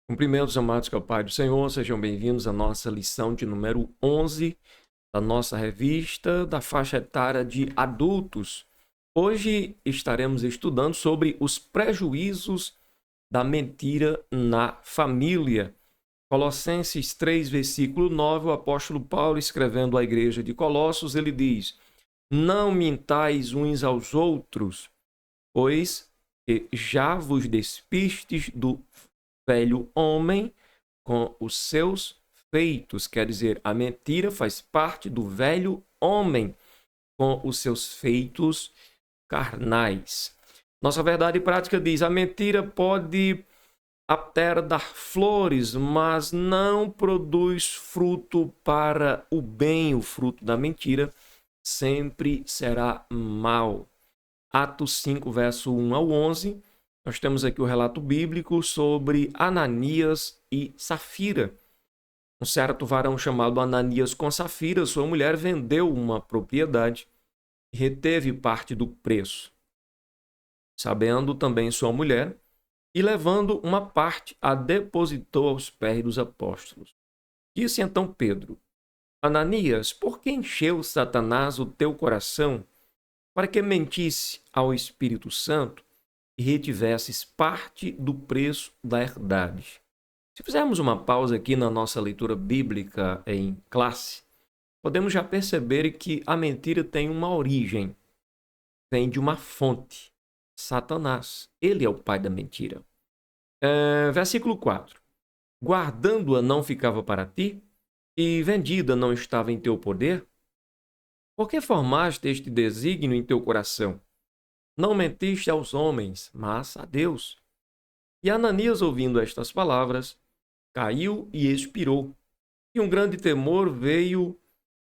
Cumprimentos, amados, que é o Pai do Senhor. Sejam bem-vindos à nossa lição de número 11 da nossa revista da faixa etária de adultos. Hoje estaremos estudando sobre os prejuízos da mentira na família. Colossenses 3, versículo 9, o apóstolo Paulo, escrevendo à igreja de Colossos, ele diz: Não mintais uns aos outros, pois já vos despistes do velho homem com os seus feitos. Quer dizer, a mentira faz parte do velho homem com os seus feitos carnais. Nossa verdade prática diz: a mentira pode até dar flores, mas não produz fruto para o bem. O fruto da mentira sempre será mal. Atos 5, verso 1 ao 11, nós temos aqui o relato bíblico sobre Ananias e Safira. Um certo varão chamado Ananias com Safira, sua mulher, vendeu uma propriedade e reteve parte do preço. Sabendo também sua mulher, e levando uma parte, a depositou aos pés dos apóstolos. Disse então Pedro: Ananias, por que encheu Satanás o teu coração para que mentisse ao Espírito Santo e retivesses parte do preço da herdade? Se fizermos uma pausa aqui na nossa leitura bíblica em classe, podemos já perceber que a mentira tem uma origem, vem de uma fonte, Satanás. Ele é o pai da mentira. Versículo 4. Guardando-a não ficava para ti, e vendida não estava em teu poder? Por que formaste este desígnio em teu coração? Não mentiste aos homens, mas a Deus. E Ananias, ouvindo estas palavras, caiu e expirou. E um grande temor veio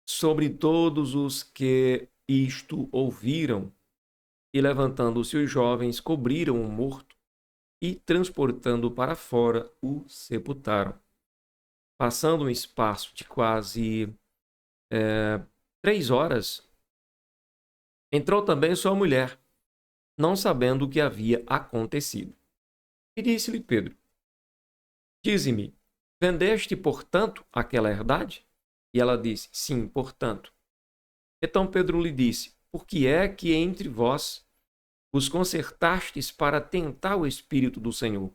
sobre todos os que isto ouviram. E levantando-se os jovens, cobriram o morto e, transportando-o para fora, o sepultaram. Passando um espaço de quase 3 horas, entrou também sua mulher, não sabendo o que havia acontecido. E disse-lhe Pedro: Dize-me, vendeste, portanto, aquela herdade? E ela disse: Sim, portanto. Então Pedro lhe disse: Por que é que entre vós os concertastes para tentar o Espírito do Senhor?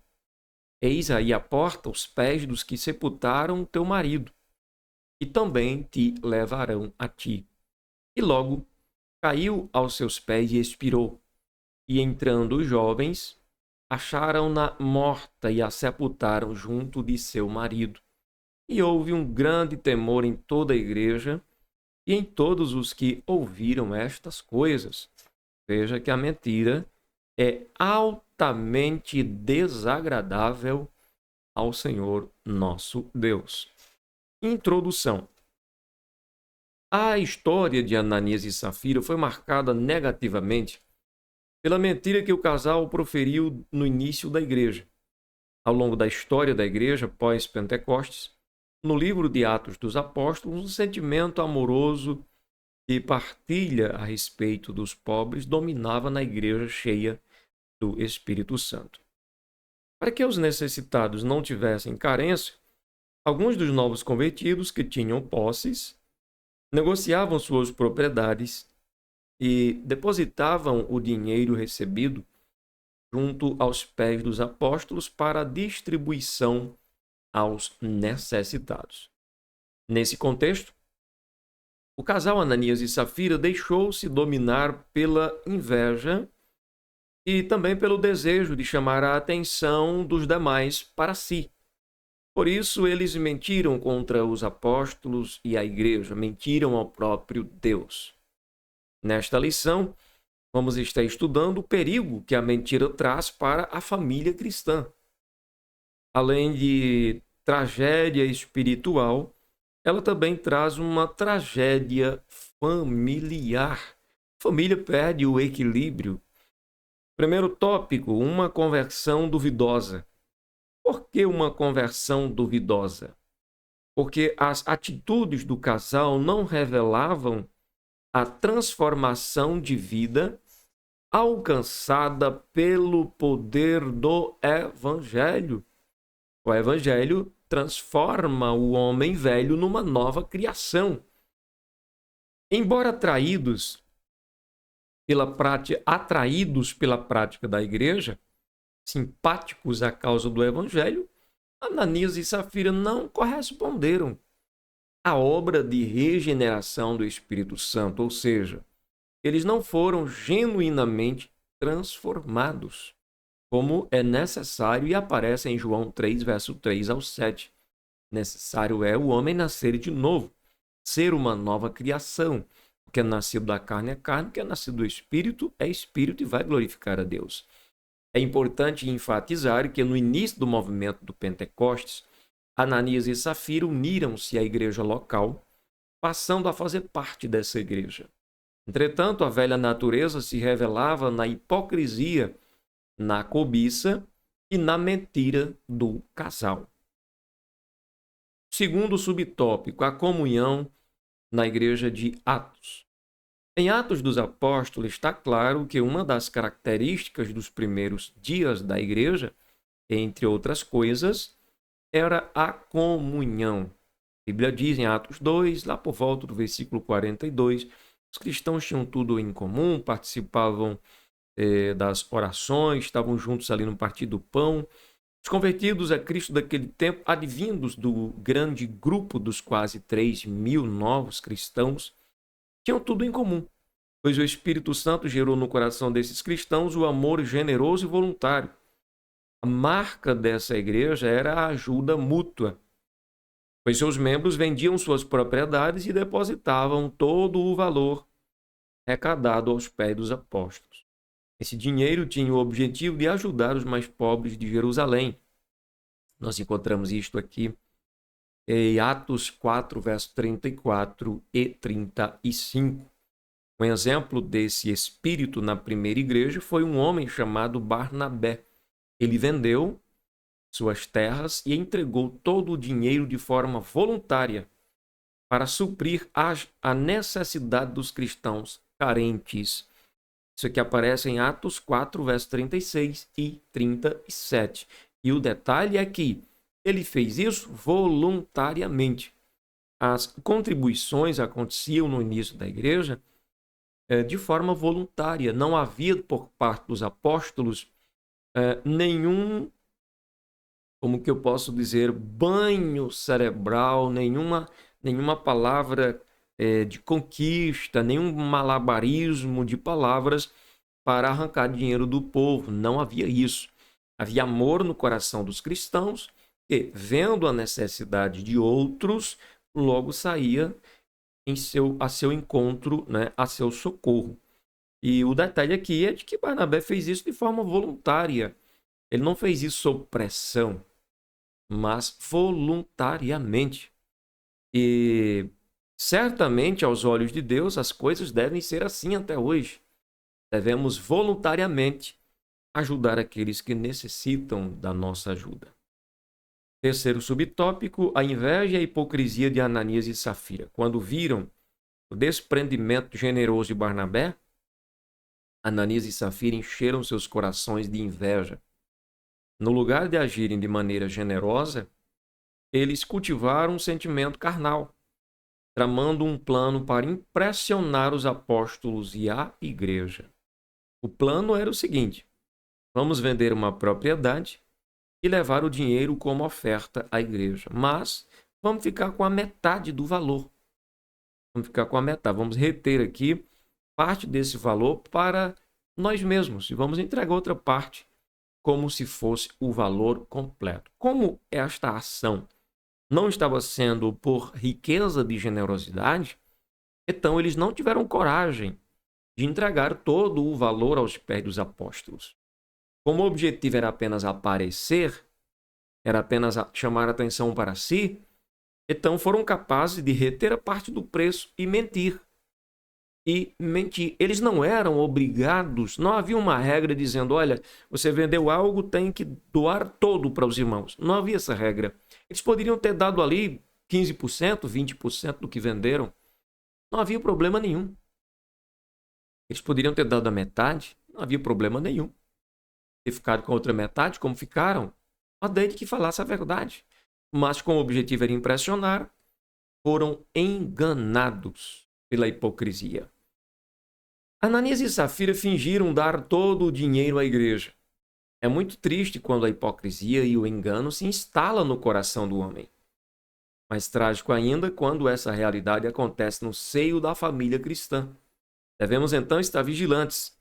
Eis aí a porta, os pés dos que sepultaram teu marido, e também te levarão a ti. E logo caiu aos seus pés e expirou. E entrando os jovens, acharam-na morta e a sepultaram junto de seu marido. E houve um grande temor em toda a igreja e em todos os que ouviram estas coisas. Veja que a mentira é altamente desagradável ao Senhor nosso Deus. Introdução. A história de Ananias e Safira foi marcada negativamente pela mentira que o casal proferiu no início da igreja. Ao longo da história da igreja pós-Pentecostes, no livro de Atos dos Apóstolos, um sentimento amoroso e partilha a respeito dos pobres dominava na igreja cheia do Espírito Santo. Para que os necessitados não tivessem carência, alguns dos novos convertidos que tinham posses negociavam suas propriedades e depositavam o dinheiro recebido junto aos pés dos apóstolos para distribuição aos necessitados. Nesse contexto, o casal Ananias e Safira deixou-se dominar pela inveja e também pelo desejo de chamar a atenção dos demais para si. Por isso, eles mentiram contra os apóstolos e a igreja, mentiram ao próprio Deus. Nesta lição, vamos estar estudando o perigo que a mentira traz para a família cristã. Além de tragédia espiritual, ela também traz uma tragédia familiar. A família perde o equilíbrio. Primeiro tópico, uma conversão duvidosa. Por que uma conversão duvidosa? Porque as atitudes do casal não revelavam a transformação de vida alcançada pelo poder do Evangelho. O evangelho transforma o homem velho numa nova criação. Embora atraídos pela prática da igreja, simpáticos à causa do evangelho, Ananias e Safira não corresponderam à obra de regeneração do Espírito Santo, ou seja, eles não foram genuinamente transformados, como é necessário e aparece em João 3, verso 3 ao 7. Necessário é o homem nascer de novo, ser uma nova criação. O que é nascido da carne é carne, o que é nascido do Espírito é Espírito e vai glorificar a Deus. É importante enfatizar que no início do movimento do Pentecostes, Ananias e Safira uniram-se à igreja local, passando a fazer parte dessa igreja. Entretanto, a velha natureza se revelava na hipocrisia, na cobiça e na mentira do casal. Segundo subtópico, a comunhão na igreja de Atos. Em Atos dos Apóstolos está claro que uma das características dos primeiros dias da igreja, entre outras coisas, era a comunhão. A Bíblia diz em Atos 2, lá por volta do versículo 42, os cristãos tinham tudo em comum, participavam das orações, estavam juntos ali no partir do pão. Os convertidos a Cristo daquele tempo, advindos do grande grupo dos quase 3.000 novos cristãos, tinham tudo em comum, pois o Espírito Santo gerou no coração desses cristãos o amor generoso e voluntário. A marca dessa igreja era a ajuda mútua, pois seus membros vendiam suas propriedades e depositavam todo o valor arrecadado aos pés dos apóstolos. Esse dinheiro tinha o objetivo de ajudar os mais pobres de Jerusalém. Nós encontramos isto aqui em Atos 4, verso 34 e 35. Um exemplo desse espírito na primeira igreja foi um homem chamado Barnabé. Ele vendeu suas terras e entregou todo o dinheiro de forma voluntária para suprir a necessidade dos cristãos carentes. Isso aqui aparece em Atos 4, verso 36 e 37. E o detalhe é que ele fez isso voluntariamente. As contribuições aconteciam no início da igreja de forma voluntária. Não havia por parte dos apóstolos nenhum, como que eu posso dizer, banho cerebral, nenhuma palavra de conquista, nenhum malabarismo de palavras para arrancar dinheiro do povo. Não havia isso. Havia amor no coração dos cristãos que, vendo a necessidade de outros, logo saía a seu encontro, né, a seu socorro. E o detalhe aqui é de que Barnabé fez isso de forma voluntária. Ele não fez isso sob pressão, mas voluntariamente. E certamente, aos olhos de Deus, as coisas devem ser assim até hoje. Devemos voluntariamente ajudar aqueles que necessitam da nossa ajuda. Terceiro subtópico, a inveja e a hipocrisia de Ananias e Safira. Quando viram o desprendimento generoso de Barnabé, Ananias e Safira encheram seus corações de inveja. No lugar de agirem de maneira generosa, eles cultivaram um sentimento carnal, tramando um plano para impressionar os apóstolos e a igreja. O plano era o seguinte: vamos vender uma propriedade e levar o dinheiro como oferta à igreja, mas vamos ficar com a metade do valor. Vamos ficar com a metade, vamos reter aqui parte desse valor para nós mesmos e vamos entregar outra parte como se fosse o valor completo. Como esta ação não estava sendo por riqueza de generosidade, então eles não tiveram coragem de entregar todo o valor aos pés dos apóstolos. Como o objetivo era apenas aparecer, era apenas chamar a atenção para si, então foram capazes de reter a parte do preço e mentir. Eles não eram obrigados, não havia uma regra dizendo, olha, você vendeu algo, tem que doar todo para os irmãos. Não havia essa regra. Eles poderiam ter dado ali 15%, 20% do que venderam. Não havia problema nenhum. Eles poderiam ter dado a metade, não havia problema nenhum. Ter ficado com a outra metade, como ficaram. desde que falasse a verdade. Mas como o objetivo era impressionar, foram enganados pela hipocrisia. Ananias e Safira fingiram dar todo o dinheiro à igreja. É muito triste quando a hipocrisia e o engano se instalam no coração do homem. Mais trágico ainda quando essa realidade acontece no seio da família cristã. Devemos então estar vigilantes.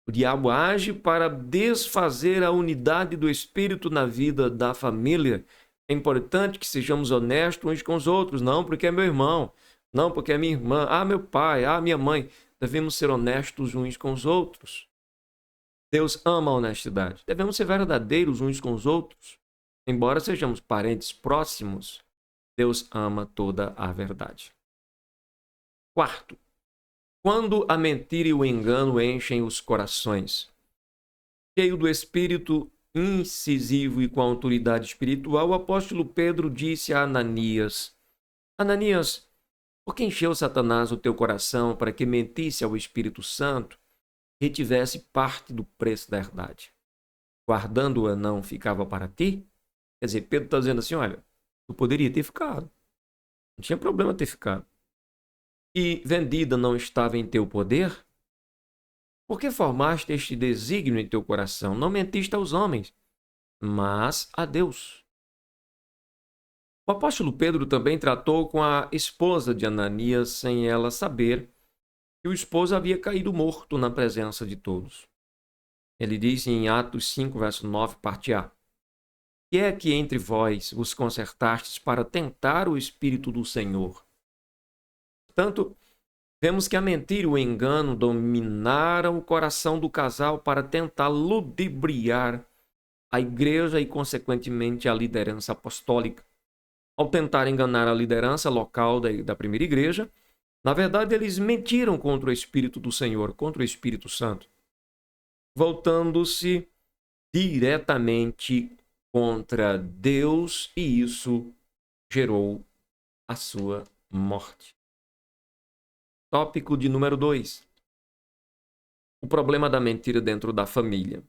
O diabo age para desfazer a unidade do espírito na vida da família. É importante que sejamos honestos uns com os outros, não porque é meu irmão, não porque é minha irmã, meu pai, minha mãe. Devemos ser honestos uns com os outros. Deus ama a honestidade. Devemos ser verdadeiros uns com os outros. Embora sejamos parentes próximos, Deus ama toda a verdade. Quarto, quando a mentira e o engano enchem os corações, cheio do espírito incisivo e com autoridade espiritual, o apóstolo Pedro disse a Ananias: Ananias, por que encheu Satanás o teu coração para que mentisse ao Espírito Santo e tivesse parte do preço da herdade? Guardando-a não ficava para ti? Quer dizer, Pedro está dizendo assim, olha, tu poderia ter ficado. Não tinha problema ter ficado. E vendida não estava em teu poder? Por que formaste este desígnio em teu coração? Não mentiste aos homens, mas a Deus. O apóstolo Pedro também tratou com a esposa de Ananias sem ela saber que o esposo havia caído morto na presença de todos. Ele diz em Atos 5, verso 9, parte A: que é que entre vós vos concertastes para tentar o Espírito do Senhor? Portanto, vemos que a mentira e o engano dominaram o coração do casal para tentar ludibriar a igreja e, consequentemente, a liderança apostólica. Ao tentar enganar a liderança local da primeira igreja, na verdade, eles mentiram contra o Espírito do Senhor, contra o Espírito Santo, voltando-se diretamente contra Deus, e isso gerou a sua morte. Tópico de número 2. O problema da mentira dentro da família.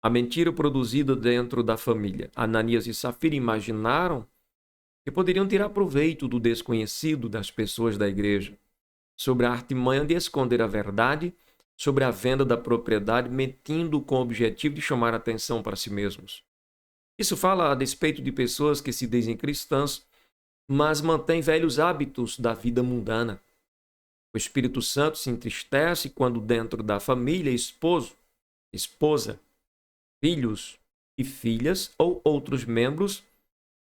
A mentira produzida dentro da família. Ananias e Safira imaginaram que poderiam tirar proveito do desconhecido das pessoas da igreja, sobre a artimanha de esconder a verdade, sobre a venda da propriedade, mentindo com o objetivo de chamar a atenção para si mesmos. Isso fala a despeito de pessoas que se dizem cristãs, mas mantêm velhos hábitos da vida mundana. O Espírito Santo se entristece quando dentro da família, esposo, esposa, filhos e filhas ou outros membros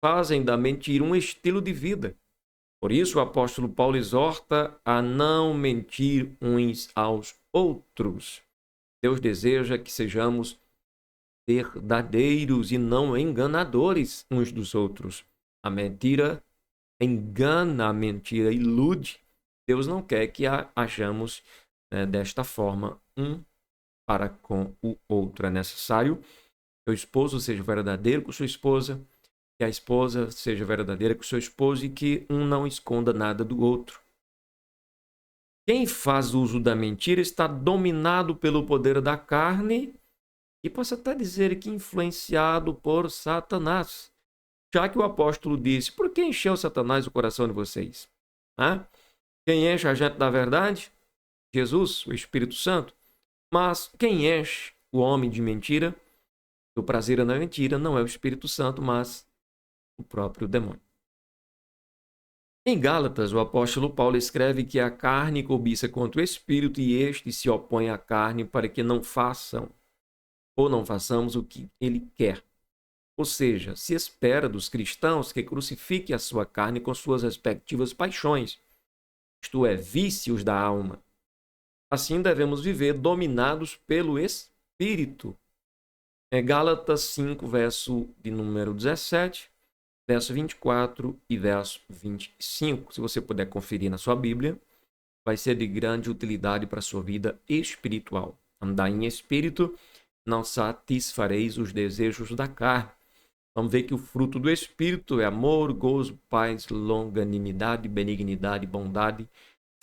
fazem da mentira um estilo de vida. Por isso o apóstolo Paulo exorta a não mentir uns aos outros. Deus deseja que sejamos verdadeiros e não enganadores uns dos outros. A mentira engana, a mentira ilude. Deus não quer que hajamos desta forma um para com o outro. É necessário que o esposo seja verdadeiro com sua esposa, que a esposa seja verdadeira com seu esposo e que um não esconda nada do outro. Quem faz uso da mentira está dominado pelo poder da carne e posso até dizer que influenciado por Satanás. Já que o apóstolo disse, por que encheu Satanás o coração de vocês? Quem enche a gente da verdade? Jesus, o Espírito Santo. Mas quem enche o homem de mentira, do prazer na mentira, não é o Espírito Santo, mas o próprio demônio. Em Gálatas, o apóstolo Paulo escreve que a carne cobiça contra o Espírito e este se opõe à carne para que não façamos o que ele quer. Ou seja, se espera dos cristãos que crucifiquem a sua carne com suas respectivas paixões, isto é, vícios da alma. Assim devemos viver dominados pelo Espírito. Gálatas 5, verso de número 17, verso 24 e verso 25. Se você puder conferir na sua Bíblia, vai ser de grande utilidade para a sua vida espiritual. Andar em espírito, não satisfareis os desejos da carne. Vamos ver que o fruto do Espírito é amor, gozo, paz, longanimidade, benignidade, bondade,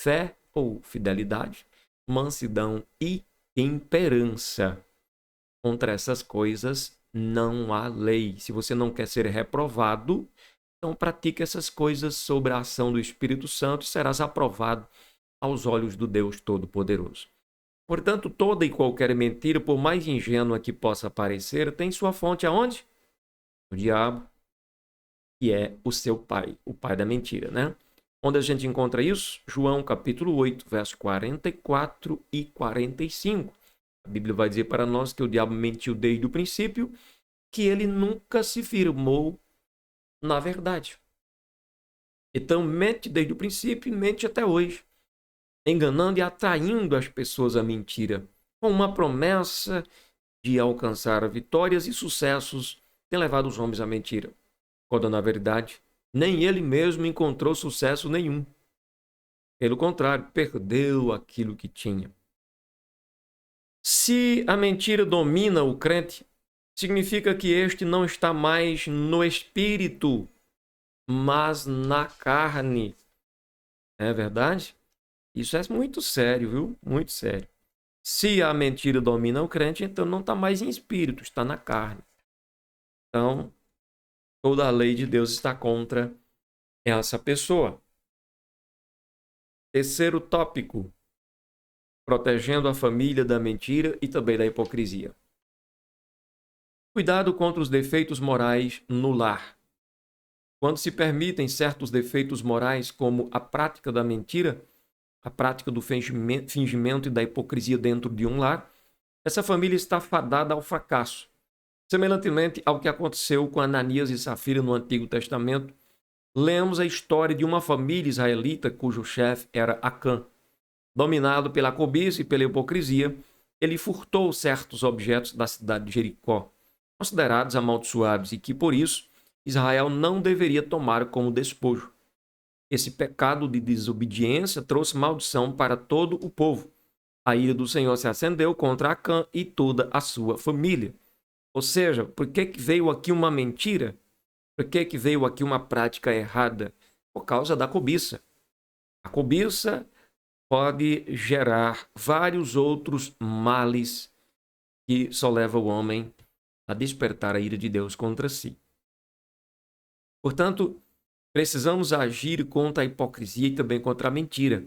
fé ou fidelidade, mansidão e temperança. Contra essas coisas não há lei. Se você não quer ser reprovado, então pratique essas coisas sobre a ação do Espírito Santo e serás aprovado aos olhos do Deus Todo-Poderoso. Portanto, toda e qualquer mentira, por mais ingênua que possa parecer, tem sua fonte aonde? O diabo, que é o seu pai, o pai da mentira, né? Onde a gente encontra isso? João capítulo 8, versos 44 e 45. A Bíblia vai dizer para nós que o diabo mentiu desde o princípio, que ele nunca se firmou na verdade. Então, mente desde o princípio e mente até hoje, enganando e atraindo as pessoas à mentira, com uma promessa de alcançar vitórias e sucessos, tem levado os homens à mentira, quando na verdade nem ele mesmo encontrou sucesso nenhum. Pelo contrário, perdeu aquilo que tinha. Se a mentira domina o crente, significa que este não está mais no espírito, mas na carne. É verdade? Isso é muito sério, viu? Muito sério. Se a mentira domina o crente, então não está mais em espírito, está na carne. Então, toda a lei de Deus está contra essa pessoa. Terceiro tópico: protegendo a família da mentira e também da hipocrisia. Cuidado contra os defeitos morais no lar. Quando se permitem certos defeitos morais, como a prática da mentira, a prática do fingimento e da hipocrisia dentro de um lar, essa família está fadada ao fracasso. Semelhantemente ao que aconteceu com Ananias e Safira no Antigo Testamento, lemos a história de uma família israelita cujo chefe era Acã. Dominado pela cobiça e pela hipocrisia, ele furtou certos objetos da cidade de Jericó, considerados amaldiçoados e que, por isso, Israel não deveria tomar como despojo. Esse pecado de desobediência trouxe maldição para todo o povo. A ira do Senhor se acendeu contra Acã e toda a sua família. Ou seja, por que veio aqui uma mentira? Por que veio aqui uma prática errada? Por causa da cobiça. A cobiça pode gerar vários outros males que só leva o homem a despertar a ira de Deus contra si. Portanto, precisamos agir contra a hipocrisia e também contra a mentira.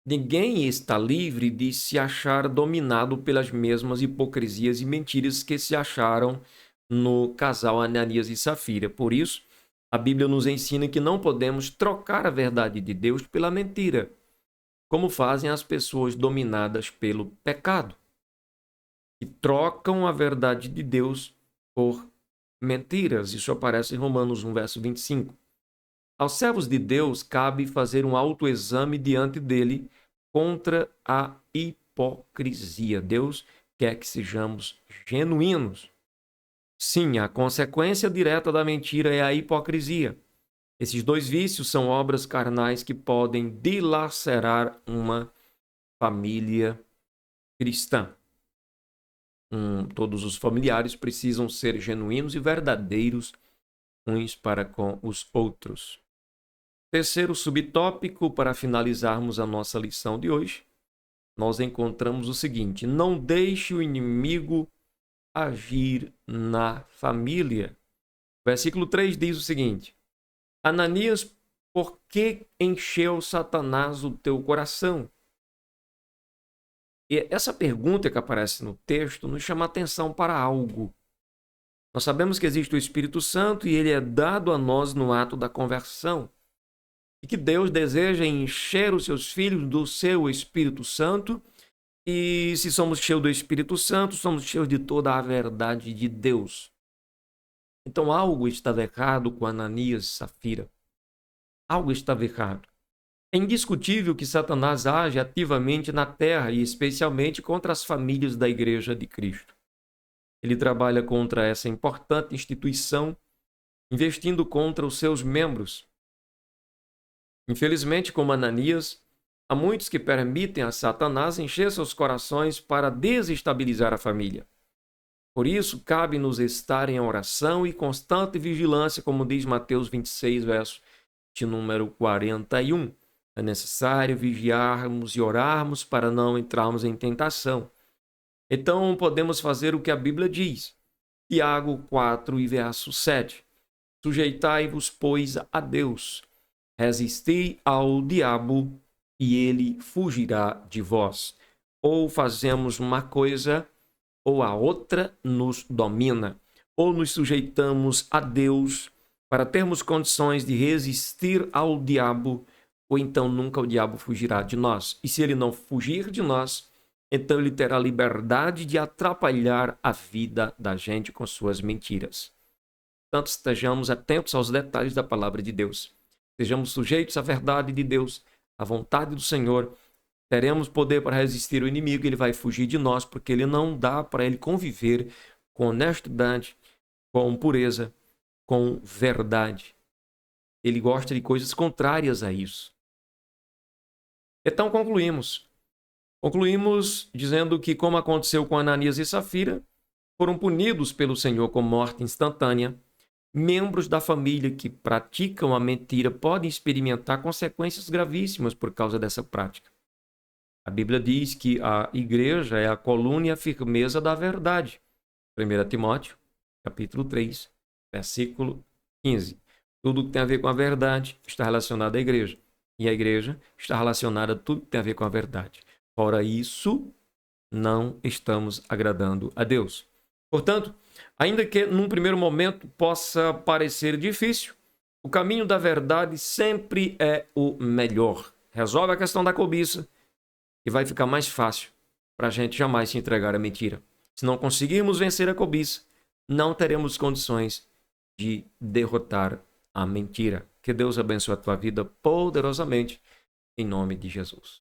Ninguém está livre de se achar dominado pelas mesmas hipocrisias e mentiras que se acharam no casal Ananias e Safira. Por isso, a Bíblia nos ensina que não podemos trocar a verdade de Deus pela mentira, como fazem as pessoas dominadas pelo pecado, que trocam a verdade de Deus por mentiras. Isso aparece em Romanos 1, verso 25. Aos servos de Deus cabe fazer um autoexame diante dele contra a hipocrisia. Deus quer que sejamos genuínos. Sim, a consequência direta da mentira é a hipocrisia. Esses dois vícios são obras carnais que podem dilacerar uma família cristã. Todos os familiares precisam ser genuínos e verdadeiros uns para com os outros. Terceiro subtópico, para finalizarmos a nossa lição de hoje, nós encontramos o seguinte: não deixe o inimigo agir na família. Versículo 3 diz o seguinte: Ananias, por que encheu Satanás o teu coração? E essa pergunta que aparece no texto nos chama a atenção para algo. Nós sabemos que existe o Espírito Santo e ele é dado a nós no ato da conversão. E que Deus deseja encher os seus filhos do seu Espírito Santo. E se somos cheios do Espírito Santo, somos cheios de toda a verdade de Deus. Então algo estava errado com Ananias e Safira. Algo estava errado. É indiscutível que Satanás age ativamente na terra e especialmente contra as famílias da Igreja de Cristo. Ele trabalha contra essa importante instituição, investindo contra os seus membros. Infelizmente, como Ananias, há muitos que permitem a Satanás encher seus corações para desestabilizar a família. Por isso, cabe-nos estar em oração e constante vigilância, como diz Mateus 26, verso de número 41. É necessário vigiarmos e orarmos para não entrarmos em tentação. Então, podemos fazer o que a Bíblia diz. Tiago 4 e verso 7. Sujeitai-vos, pois, a Deus. Resisti ao diabo e ele fugirá de vós. Ou fazemos uma coisa ou a outra nos domina. Ou nos sujeitamos a Deus para termos condições de resistir ao diabo, ou então nunca o diabo fugirá de nós. E se ele não fugir de nós, então ele terá liberdade de atrapalhar a vida da gente com suas mentiras. Portanto, estejamos atentos aos detalhes da palavra de Deus. Sejamos sujeitos à verdade de Deus, à vontade do Senhor. Teremos poder para resistir ao inimigo, ele vai fugir de nós, porque ele não dá para ele conviver com honestidade, com pureza, com verdade. Ele gosta de coisas contrárias a isso. Então concluímos. Concluímos dizendo que, como aconteceu com Ananias e Safira, foram punidos pelo Senhor com morte instantânea. Membros da família que praticam a mentira podem experimentar consequências gravíssimas por causa dessa prática. A Bíblia diz que a igreja é a coluna e a firmeza da verdade. 1 Timóteo, capítulo 3, versículo 15. Tudo que tem a ver com a verdade está relacionado à igreja. E a igreja está relacionada a tudo que tem a ver com a verdade. Fora isso, não estamos agradando a Deus. Portanto, ainda que num primeiro momento possa parecer difícil, o caminho da verdade sempre é o melhor. Resolve a questão da cobiça e vai ficar mais fácil para a gente jamais se entregar à mentira. Se não conseguirmos vencer a cobiça, não teremos condições de derrotar a mentira. Que Deus abençoe a tua vida poderosamente, em nome de Jesus.